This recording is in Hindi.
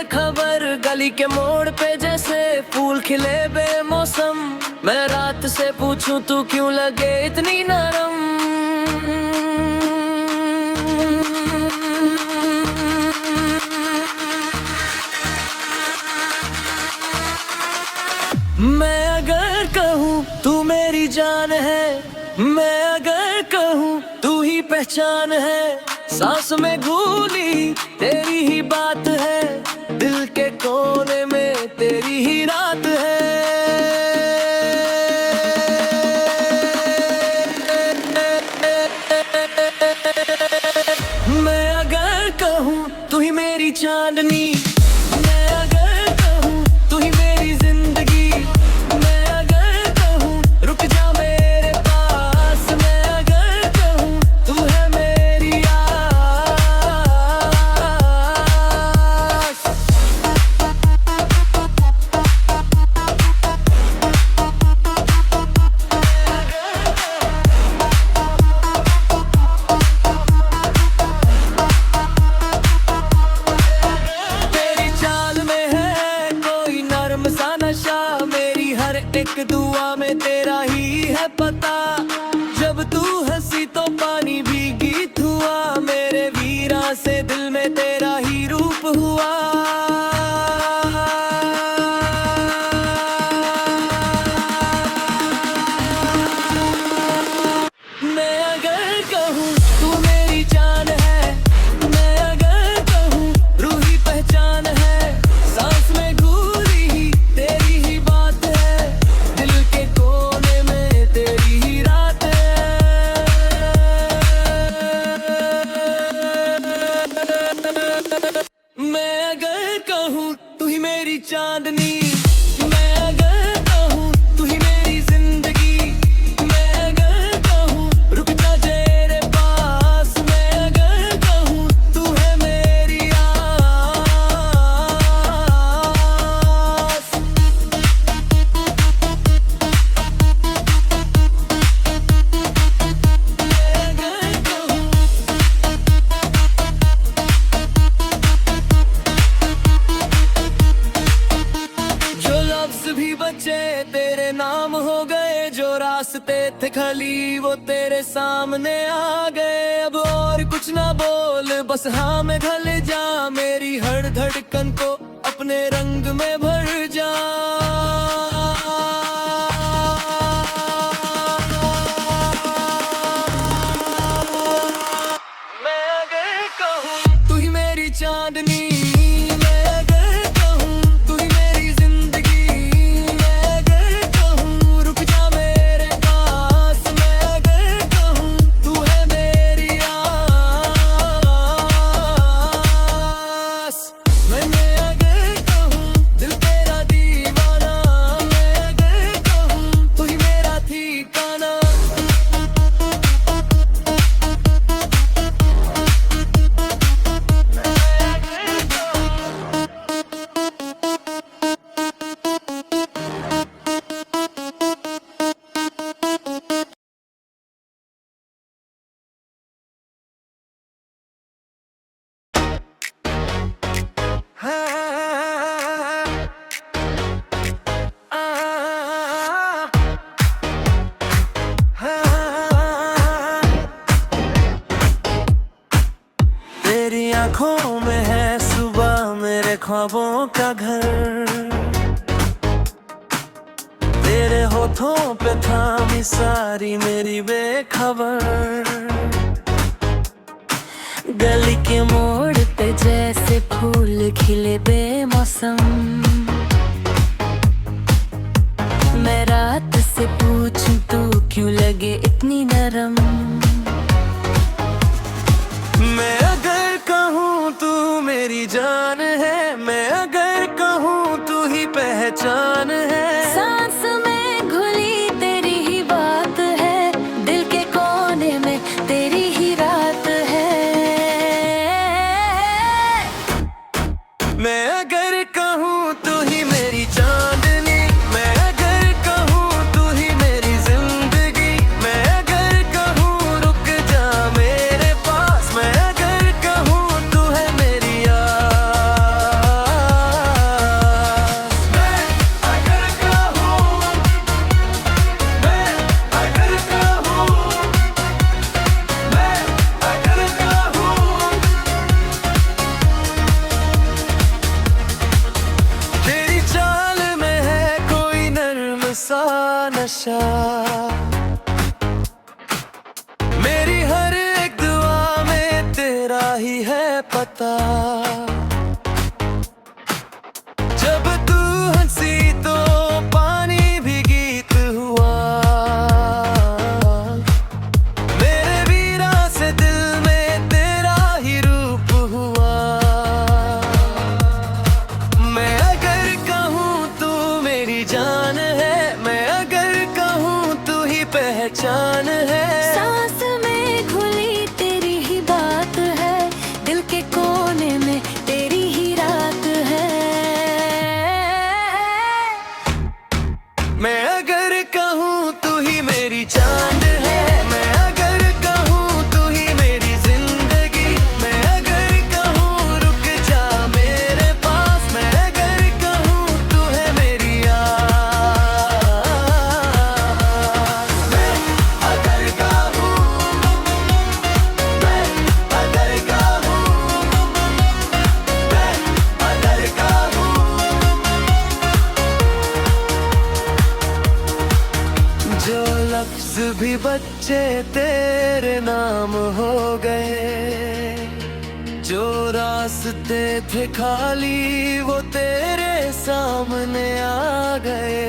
बेखबर, गली के मोड़ पे जैसे फूल खिले बेमौसम। मैं रात से पूछूं तू क्यों लगे इतनी नरम। मैं अगर कहूँ तू मेरी जान है, मैं अगर कहूँ तू ही पहचान है। सांस में घुली तेरी ही बात है, दिल के कोने में तेरी ही रात है। मैं अगर कहूँ तू ही मेरी चांदनी, मैं अगर कहूँ तू ही मेरी जिंदगी। मैं अगर कहूँ रुक जा मेरे पास, मैं अगर कहूँ तू है मेरी आस। तेरी चाल में है कोई नर्म सा नशा, मेरी हर एक दुआ में तेरा ही है पता। जब तू हंसी तो पानी भी गीत हुआ, मेरे वीरा से दिल में तेरा ही रूप हुआ। मैं अगर कहूँ तू मेरी जान है, मैं अगर कहूँ रूही पहचान है। सांस में घुली ही तेरी ही बात है, दिल के कोने में तेरी ही रात है। मैं अगर कहूँ तू ही मेरी चांदनी, मैं अगर कहूँ तू ही मेरी जिंदगी। मैं अगर कहूँ रुक जा तेरे पास, मैं अगर कहूँ तू है मेरी आस। मैं अगर कहूँ जो लफ्ज भी बचे तेरे नाम हो गए, जो रास्ते थे खली वो तेरे सामने आ गए। अब और कुछ ना बोल बस हाँ में ढल जा, मेरी हर धड़कन को अपने रंग में भर जा। मैं अगर कहूँ तू ही मेरी चांदनी, मैं अगर कहूँ तू ही मेरी जिंदगी। मैं अगर कहूँ रुक जा मेरे पास, मैं अगर कहूँ तू है मेरी आस। मैं अगर कहूँ दिल तेरा दीवाना, मैं अगर कहूँ तू ही मेरा ठिकाना। तेरी आंखों में है सुबह मेरे ख्वाबों का घर, तेरे होठों पे थामी सारी मेरी बेखबर। गली के मोड़ पे जैसे फूल खिले बेमौसम, मैं रात से पूछूं तू क्यों लगे इतनी नरम। मैं अगर कहूँ तू मेरी जान है, मैं अगर कहूँ तू ही पहचान है। सांस में घुली तेरी ही बात है, दिल के कोने में तेरी ही रात है। मैं अगर कहूँ आशा। मेरी हर एक दुआ में तेरा ही है पता। जब तू हंसी तो पानी भी गीत हुआ। मेरे वीरा से दिल में तेरा ही रूप हुआ। मैं अगर कहूँ तू मेरी जान है, मैं अगर कहूँ तू ही पहचान है। सांस में घुली तेरी ही बात है, दिल के कोने में तेरी ही रात है। मैं अगर कहूँ तू ही मेरी चांद है, मैं अगर कहूँ तू ही मेरी जिंदगी। मैं अगर कहूँ रुक जा मेरे पास, मैं अगर कहूँ तू है मेरी आस। मैं अगर कहूँ, मैं अगर कहूँ, मैं अगर कहूँ। जो लफ्ज भी बच्चे तेरे नाम हो गए, जो रास्ते थे खाली वो तेरे सामने आ गए।